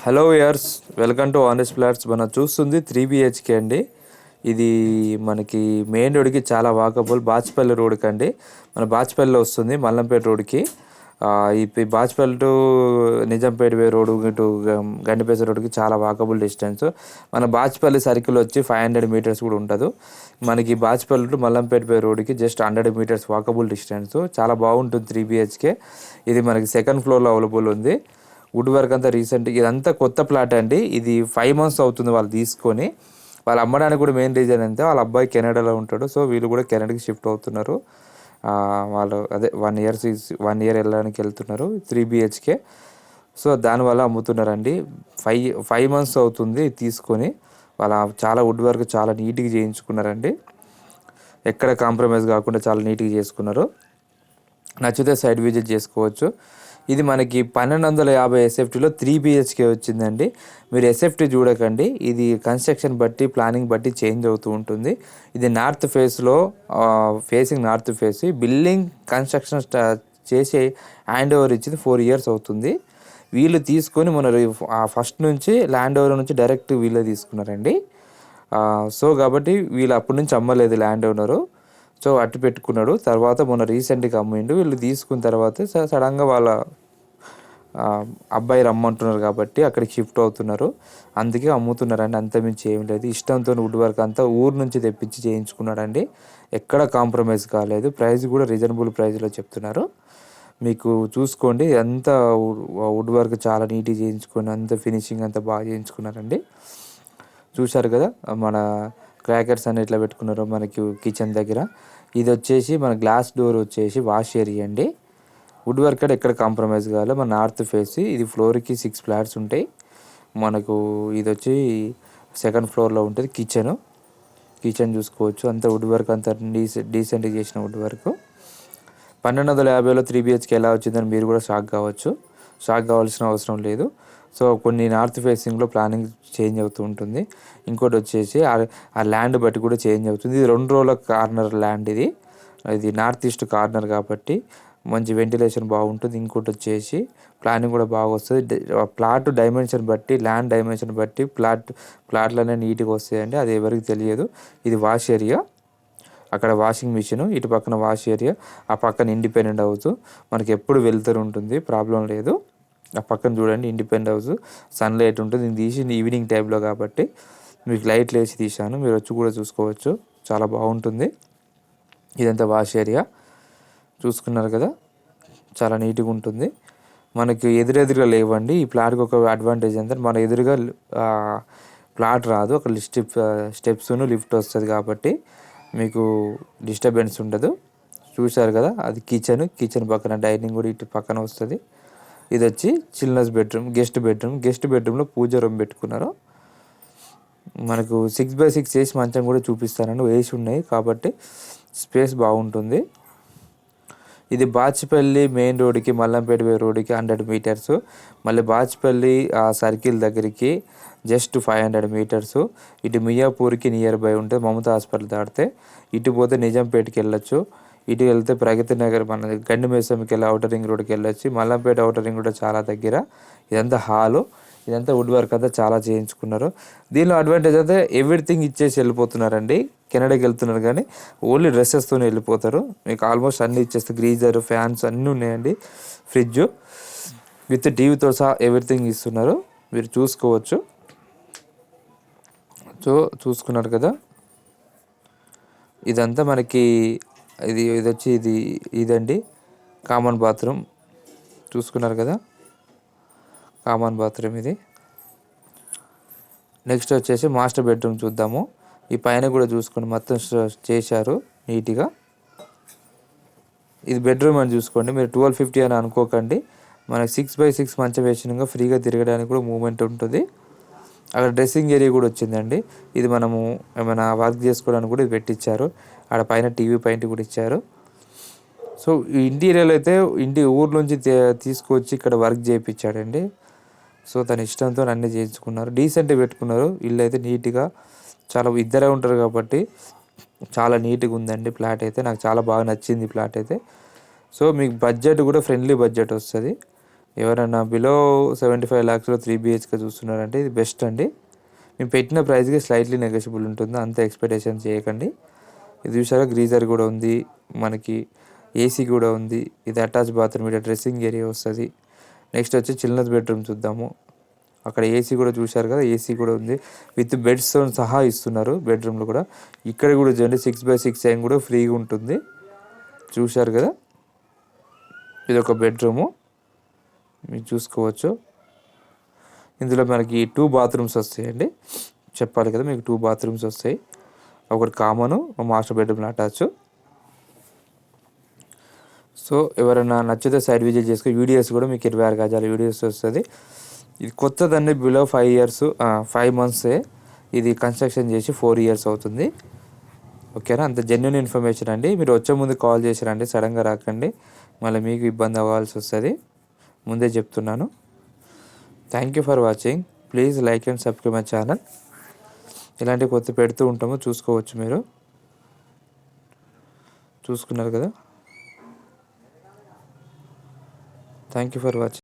Hello years, welcome to honest flats. మనం చూస్తుంది 3 BHK అండి. ఇది మనకి మెయిన్ రోడ్కి చాలా వాకబుల్. బాచ్పల్లి రోడ్కి అండి, మన బాచ్పల్లిలో వస్తుంది మల్లంపేట రోడ్కి. ఈ Bachupally to Nizampet way road ఇటు గండిపేట రోడ్కి చాలా వాకబుల్ డిస్టెన్స్. మన బాచ్పల్లి సర్కిల్ వచ్చి 500 మీటర్స్ కూడా ఉంటుంది. మనకి బాచ్పల్లి టు మల్లంపేట వే రోడ్కి జస్ట్ 100 మీటర్స్ వాకబుల్ డిస్టెన్స్. చాలా బాగుంటుంది 3 BHK. ఇది మనకి సెకండ్ ఫ్లోర్లో అవైలబుల్ ఉంది. వుడ్ వర్క్ అంతా రీసెంట్, ఇదంతా కొత్త ప్లాట్ అండి. ఇది 5 months అవుతుంది వాళ్ళు తీసుకొని. వాళ్ళు అమ్మడానికి కూడా మెయిన్ రీజన్ అంతే, వాళ్ళ అబ్బాయి కెనడాలో ఉంటాడు. సో వీళ్ళు కూడా కెనడాకి షిఫ్ట్ అవుతున్నారు. వాళ్ళు అదే 1 year వెళ్ళడానికి వెళ్తున్నారు 3 BHK. సో దానివల్ల అమ్ముతున్నారండి. 5 months అవుతుంది తీసుకొని. వాళ్ళ చాలా వుడ్ వర్క్ చాలా నీట్గా చేయించుకున్నారండి. ఎక్కడ కాంప్రమైజ్ కాకుండా చాలా నీట్గా చేసుకున్నారు. నచ్చితే సైడ్ విజిట్ చేసుకోవచ్చు. ఇది మనకి 1250 SFTలో 3 BHK వచ్చిందండి. మీరు SFT చూడకండి, ఇది కన్స్ట్రక్షన్ బట్టి ప్లానింగ్ బట్టి చేంజ్ అవుతూ ఉంటుంది. ఇది నార్త్ ఫేస్లో, facing north face. Building construction చేసి హ్యాండ్ ఓవర్ ఇచ్చింది 4 years అవుతుంది. వీళ్ళు తీసుకొని మన ఫస్ట్ నుంచి ల్యాండ్ ఓవర్ నుంచి డైరెక్ట్ వీళ్ళే తీసుకున్నారండి. సో కాబట్టి వీళ్ళు అప్పటి నుంచి అమ్మలేదు ల్యాండ్ ఓనరు. సో అట్టు పెట్టుకున్నాడు. తర్వాత మొన్న రీసెంట్గా అమ్మిండు. వీళ్ళు తీసుకున్న తర్వాత సడన్గా వాళ్ళ అబ్బాయి రమ్మంటున్నారు కాబట్టి అక్కడికి షిఫ్ట్ అవుతున్నారు. అందుకే అమ్ముతున్నారండి, అంతమించి ఏం లేదు. ఇష్టంతో వుడ్ వర్క్ అంతా ఊరు నుంచి తెప్పించి చేయించుకున్నాడండి. ఎక్కడ కాంప్రమైజ్ కాలేదు. ప్రైస్ కూడా రీజనబుల్ ప్రైస్లో చెప్తున్నారు. మీకు చూసుకోండి, అంతా వుడ్ వర్క్ చాలా నీట్గా చేయించుకొని అంత ఫినిషింగ్ అంతా బాగా చేయించుకున్నారండి. చూశారు కదా మన క్రాకర్స్ అని ఎట్లా పెట్టుకున్నారో మనకి కిచెన్ దగ్గర. ఇది వచ్చేసి మన గ్లాస్ డోర్ వచ్చేసి వాష్ ఏరియా అండి. వుడ్ వర్క్ ఎక్కడ కాంప్రమైజ్ కావాలి. మన నార్త్ ఫేస్. ఇది ఫ్లోర్కి 6 flats ఉంటాయి మనకు. ఇది వచ్చి సెకండ్ ఫ్లోర్లో ఉంటుంది కిచెన్ చూసుకోవచ్చు. అంతా వుడ్ వర్క్ అంతా డీసెంట్గా చేసిన వుడ్ వర్క్. 1250లో 3 BHK ఎలా వచ్చిందని మీరు కూడా షాక్ కావాల్సిన అవసరం లేదు. సో కొన్ని నార్త్ ఫేసింగ్లో ప్లానింగ్ చేంజ్ అవుతూ ఉంటుంది. ఇంకోటి వచ్చేసి ఆ ల్యాండ్ బట్టి కూడా చేంజ్ అవుతుంది. ఇది 2 rows కార్నర్ ల్యాండ్. ఇది నార్త్ ఈస్ట్ కార్నర్ కాబట్టి మంచి వెంటిలేషన్ బాగుంటుంది. ఇంకోటి వచ్చేసి ప్లానింగ్ కూడా బాగా వస్తుంది. ప్లాట్ డైమెన్షన్ బట్టి, ల్యాండ్ డైమెన్షన్ బట్టి ప్లాట్లనే నీట్గా వస్తాయండి. అది ఎవరికి తెలియదు. ఇది వాష్ ఏరియా, అక్కడ వాషింగ్ మిషన్, ఇటు పక్కన వాష్ ఏరియా, ఆ పక్కన ఇండిపెండెంట్ హౌస్. మనకి ఎప్పుడు వెళ్తూ ఉంటుంది, ప్రాబ్లం లేదు. ఆ పక్కన చూడండి ఇండిపెండెంట్ హౌస్, సన్లైట్ ఉంటుంది. నేను తీసింది ఈవినింగ్ టైంలో కాబట్టి మీకు లైట్లు వేసి తీశాను. మీరు వచ్చి కూడా చూసుకోవచ్చు, చాలా బాగుంటుంది. ఇదంతా వాష్ ఏరియా చూసుకున్నారు కదా, చాలా నీట్గా ఉంటుంది. మనకి ఎదురుగా లేవండి. ఈ ప్లాట్కి ఒక అడ్వాంటేజ్ ఏంటంటే మన ఎదురుగా ప్లాట్ రాదు. అక్కడ స్టెప్స్ను లిఫ్ట్ వస్తుంది కాబట్టి మీకు డిస్టర్బెన్స్ ఉండదు. చూశారు కదా, అది కిచెన్ పక్కన డైనింగ్ కూడా ఇటు పక్కన వస్తుంది. ఇది వచ్చి చిల్డ్రన్స్ బెడ్రూమ్, గెస్ట్ బెడ్రూమ్లో పూజ రూమ్ పెట్టుకున్నారు. మనకు 6x6 చేసి మంచం కూడా చూపిస్తానండి, వేసి ఉన్నాయి కాబట్టి స్పేస్ బాగుంటుంది. ఇది బాచ్పల్లి మెయిన్ రోడ్కి, మల్లంపేట వే రోడ్కి 100 meters. మళ్ళీ బాచ్పల్లి సర్కిల్ దగ్గరికి జస్ట్ 500 meters. ఇటు మియాపూర్కి నియర్ బై ఉంటుంది, మమతా హాస్పిటల్ దాటితే. ఇటు పోతే నిజాంపేటకి వెళ్ళొచ్చు. ఇటు వెళ్తే ప్రగతి నగర్, మన గండి మేసంకి వెళ్ళి ఔటర్ రింగ్ రోడ్కి వెళ్ళొచ్చు. మల్లంపేట ఔటర్ రింగ్ రోడ్ చాలా దగ్గర. ఇదంతా హాలు, ఇదంతా వుడ్ వర్క్ అంతా చాలా చేయించుకున్నారు. దీనిలో అడ్వాంటేజ్ అయితే ఎవ్రీథింగ్ ఇచ్చేసి వెళ్ళిపోతున్నారండి. కెనడాకి వెళ్తున్నారు కానీ ఓన్లీ డ్రెస్సెస్తోనే వెళ్ళిపోతారు. మీకు ఆల్మోస్ట్ అన్నీ ఇచ్చేస్తారు. గ్రీజర్, ఫ్యాన్స్ అన్నీ ఉన్నాయండి. ఫ్రిడ్జ్ విత్ టీవీతో సహా ఎవ్రీథింగ్ ఇస్తున్నారు. మీరు చూసుకోవచ్చు. సో చూసుకున్నారు కదా, ఇదంతా మనకి ఇది వచ్చి ఇదండి కామన్ బాత్రూమ్. చూసుకున్నారు కదా, కామన్ బాత్రూమ్ ఇది. నెక్స్ట్ వచ్చేసి మాస్టర్ బెడ్రూమ్ చూద్దాము. ఈ పైన కూడా చూసుకోండి, మొత్తం చేశారు నీట్గా. ఇది బెడ్రూమ్ అని చూసుకోండి. మీరు 1250 అని అనుకోకండి. మనకి 6x6 మంచం వేసినాక ఫ్రీగా తిరగడానికి కూడా మూమెంట్ ఉంటుంది. అక్కడ డ్రెస్సింగ్ ఏరియా కూడా వచ్చిందండి. ఇది మనము ఏమైనా వర్క్ చేసుకోవడానికి కూడా ఇది పెట్టించారు. ఆడ పైన టీవీ పాయింట్ కూడా ఇచ్చారు. సో ఈ ఇంటీరియర్ అయితే ఊరు నుంచి తీసుకొచ్చి ఇక్కడ వర్క్ చేయించాడండి. సో తన ఇష్టంతో అన్నీ చేయించుకున్నారు. డీసెంట్గా పెట్టుకున్నారు. ఇల్లు అయితే నీట్గా, చాలా ఇద్దరే ఉంటారు కాబట్టి చాలా నీట్గా ఉందండి ప్లాట్ అయితే. నాకు చాలా బాగా నచ్చింది ప్లాట్ అయితే. సో మీకు బడ్జెట్ కూడా ఫ్రెండ్లీ బడ్జెట్ వస్తుంది. ఎవరైనా బిలో 75 lakhsలో 3 BHK చూస్తున్నారంటే ఇది బెస్ట్ అండి. మేము పెట్టిన ప్రైస్‌కి స్లైట్‌లీ నెగోషియబుల్ ఉంటుంది. అంత ఎక్స్‌పెక్టేషన్ చేయకండి. ఇది చూసారా గ్రీజర్ కూడా ఉంది. మనకి ఏసీ కూడా ఉంది. ఇది అటాచ్ బాత్రూమ్, ఇక్కడ డ్రెస్సింగ్ ఏరియా వస్తది. నెక్స్ట్ వచ్చి చిల్డ్రన్స్ బెడ్రూమ్ చూద్దాము. అక్కడ ఏసీ కూడా చూశారు కదా, ఏసీ కూడా ఉంది. విత్ బెడ్స్‌తో సహా ఇస్తున్నారు బెడ్రూమ్‌లో కూడా. ఇక్కడ కూడా చూడండి 6x6 చైన్ కూడా ఫ్రీగా ఉంటుంది. చూశారు కదా, ఇదొక బెడ్రూము మీరు చూసుకోవచ్చు. ఇందులో మనకి 2 బాత్రూమ్స్ వస్తాయండి. చెప్పాలి కదా మీకు 2 బాత్రూమ్స్ వస్తాయి. ఒకటి కామను, మాస్టర్ బెడ్రూమ్లో అటాచ్. సో ఎవరైనా నచ్చితే సైట్ విజిట్ చేసుకుని యూడిఎస్ కూడా మీకు 26 గజాల యూడిఎస్ వస్తుంది. ఇది కొత్తదండి, బిలో 5 years 5 months ఇది కన్స్ట్రక్షన్ చేసి 4 years అవుతుంది. ఓకేనా, అంత జెన్యున్ ఇన్ఫర్మేషన్ అండి. మీరు వచ్చే ముందు కాల్ చేసిరండి, సడన్గా రాకండి, మళ్ళీ మీకు ఇబ్బంది అవ్వాల్సి వస్తుంది. ముందే చెప్తున్నాను. Thank you for watching. Please like and subscribe my channel. ఇలాంటివి కొత్త పెడుతూ ఉంటాము, చూసుకోవచ్చు. మీరు చూసుకున్నారు కదా. Thank you for watching.